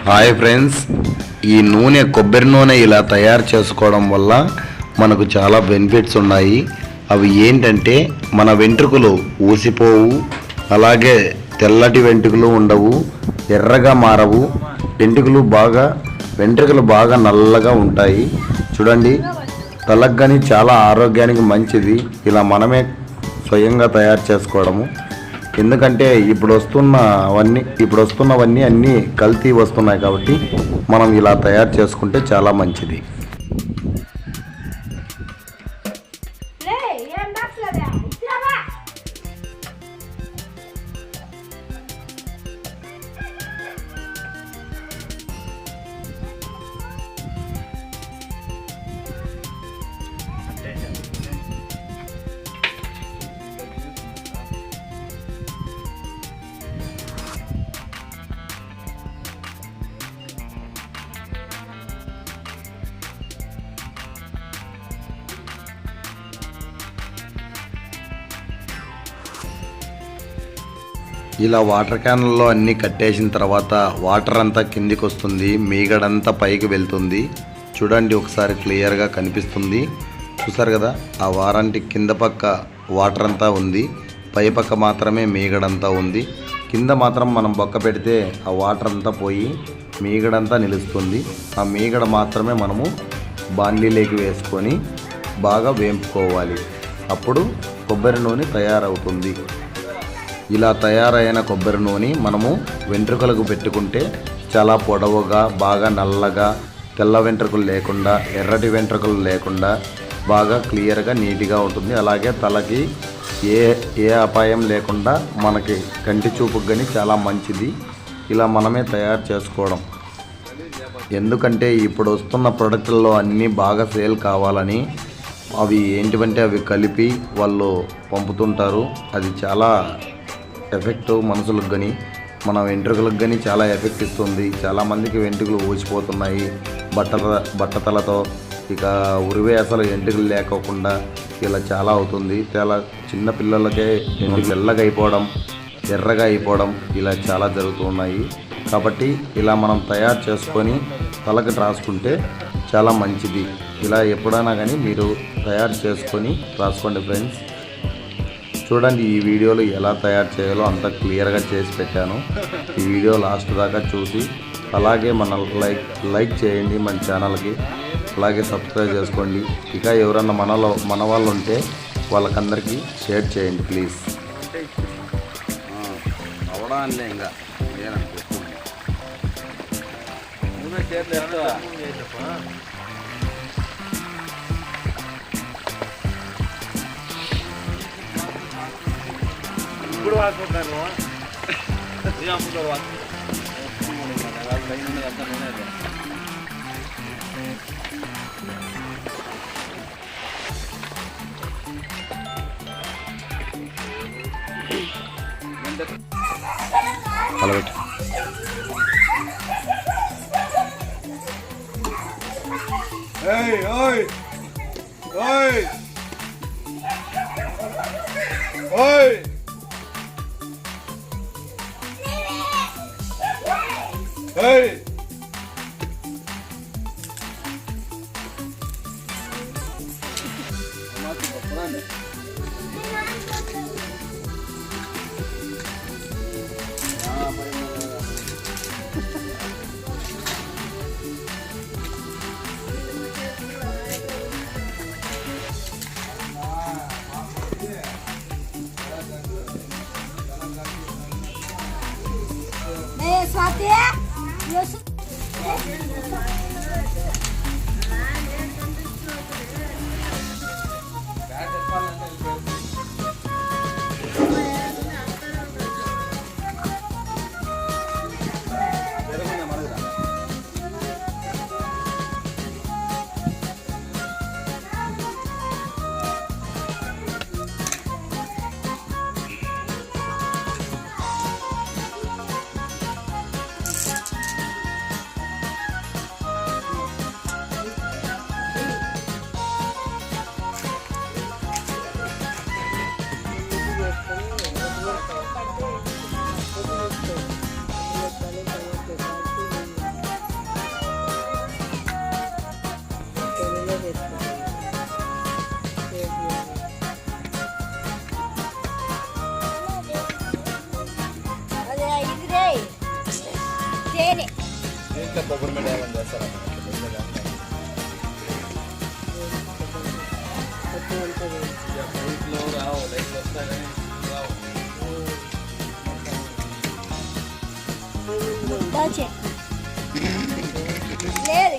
Hi friends, ఈ నూనె కొబ్బరి నూనె ఇలా తయారు చేసుకోవడం వల్ల మనకు చాలా బెనిఫిట్స్ ఉన్నాయి. అవి ఏంటంటే మన వెంట్రుకలు ఊసిపోవు, అలాగే తెల్లటి వెంట్రుకలు ఉండవు, ఎర్రగా మారవు, వెంట్రుకలు బాగా నల్లగా ఉంటాయి. చూడండి, తలకు కానీ చాలా ఆరోగ్యానికి మంచిది ఇలా మనమే స్వయంగా తయారు చేసుకోవడము. ఎందుకంటే ఇప్పుడు వస్తున్నవన్నీ అన్నీ కల్తీ వస్తున్నాయి కాబట్టి మనం ఇలా తయారు చేసుకుంటే చాలా మంచిది. ఇలా వాటర్ క్యాన్లలో అన్నీ కట్టేసిన తర్వాత వాటర్ అంతా కిందికి వస్తుంది, మీగడంతా పైకి వెళ్తుంది. చూడండి, ఒకసారి క్లియర్గా కనిపిస్తుంది. చూసారు కదా, ఆ వారంటి కింద పక్క వాటర్ అంతా ఉంది, పై పక్క మాత్రమే మీగడంతా ఉంది. కింద మాత్రం మనం బొక్క పెడితే ఆ వాటర్ అంతా పోయి మీగడంతా నిలుస్తుంది. ఆ మీగడ మాత్రమే మనము బాండ్లీలోకి వేసుకొని బాగా వేంపుకోవాలి. అప్పుడు కొబ్బరి నూనె తయారవుతుంది. ఇలా తయారైన కొబ్బరి నూనె మనము వెంట్రుకలకు పెట్టుకుంటే చాలా పొడవుగా, బాగా నల్లగా, తెల్ల వెంట్రుకలు లేకుండా, ఎర్రటి వెంట్రుకలు లేకుండా బాగా క్లియర్గా నీట్గా ఉంటుంది. అలాగే తలకి ఏ అపాయం లేకుండా మనకి కంటి చూపుకు కానీ చాలా మంచిది ఇలా మనమే తయారు చేసుకోవడం. ఎందుకంటే ఇప్పుడు వస్తున్న ప్రోడక్ట్లలో అన్నీ బాగా సేల్ కావాలని అవి ఏంటివంటే అవి కలిపి వాళ్ళు పంపుతుంటారు. అది చాలా ఎఫెక్ట్ మనుషులకు కానీ మన వెంట్రుకలకు కానీ చాలా ఎఫెక్ట్ ఇస్తుంది. చాలామందికి వెంట్రుకలు ఊసిపోతున్నాయి బట్టతలతో. ఇక ఉరివే అసలు వెంట్రుకలు లేకోకుండా ఇలా చాలా అవుతుంది. చాలా చిన్న పిల్లలకే తెల్లగా అయిపోవడం, ఎర్రగా అయిపోవడం ఇలా చాలా జరుగుతున్నాయి. కాబట్టి ఇలా మనం తయారు చేసుకొని తలకు రాసుకుంటే చాలా మంచిది. ఇలా ఎప్పుడైనా కానీ మీరు తయారు చేసుకొని రాసుకోండి ఫ్రెండ్స్. చూడండి, ఈ వీడియోలో ఎలా తయారు చేయాలో అంత క్లియర్గా చేసి పెట్టాను. ఈ వీడియో లాస్ట్ దాకా చూసి అలాగే మన లైక్ చేయండి మన ఛానల్కి, అలాగే సబ్స్క్రైబ్ చేసుకోండి. ఇక ఎవరన్నా మన వాళ్ళు ఉంటే వాళ్ళకందరికీ షేర్ చేయండి ప్లీజ్. అవడాన్లే ఇంకా ఇప్పుడు వాడుకుంటాను. కలబెట్టు. Hey, oi! Oi! Oi! Hey!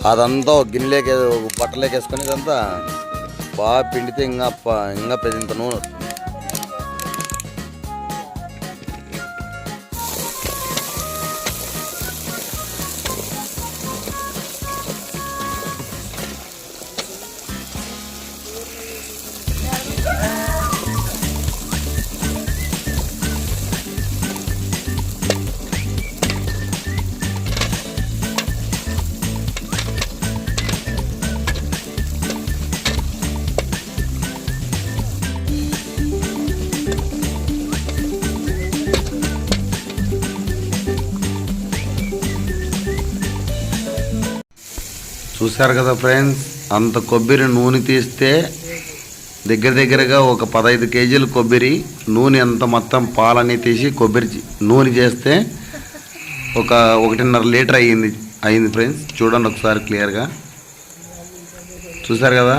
అదంతా గిన్నెలేకే బట్టలేకి వేసుకొని ఇదంతా బాగా పిండితే ఇంకా పెద్ద నూనె వస్తుంది. చూశారు కదా ఫ్రెండ్స్, అంత కొబ్బరి నూనె తీస్తే దగ్గరగా ఒక 15 కేజీలు కొబ్బరి నూనె అంత మొత్తం పాలని తీసి కొబ్బరి నూనె చేస్తే ఒక 1.5 లీటర్ అయింది ఫ్రెండ్స్. చూడండి ఒకసారి క్లియర్గా. చూశారు కదా.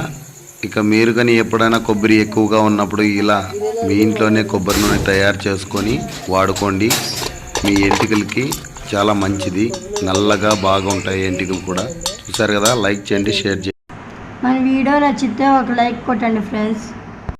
ఇక మీరు కానీ ఎప్పుడైనా కొబ్బరి ఎక్కువగా ఉన్నప్పుడు ఇలా మీ ఇంట్లోనే కొబ్బరి నూనె తయారు చేసుకొని వాడుకోండి. మీ ఎంటికలకి చాలా మంచిది, నల్లగా బాగుంటాయి ఎంటికలు కూడా. చూసారు కదా, లైక్ చేయండి, షేర్ చేయండి. మన వీడియో నచ్చితే ఒక లైక్ కొట్టండి ఫ్రెండ్స్.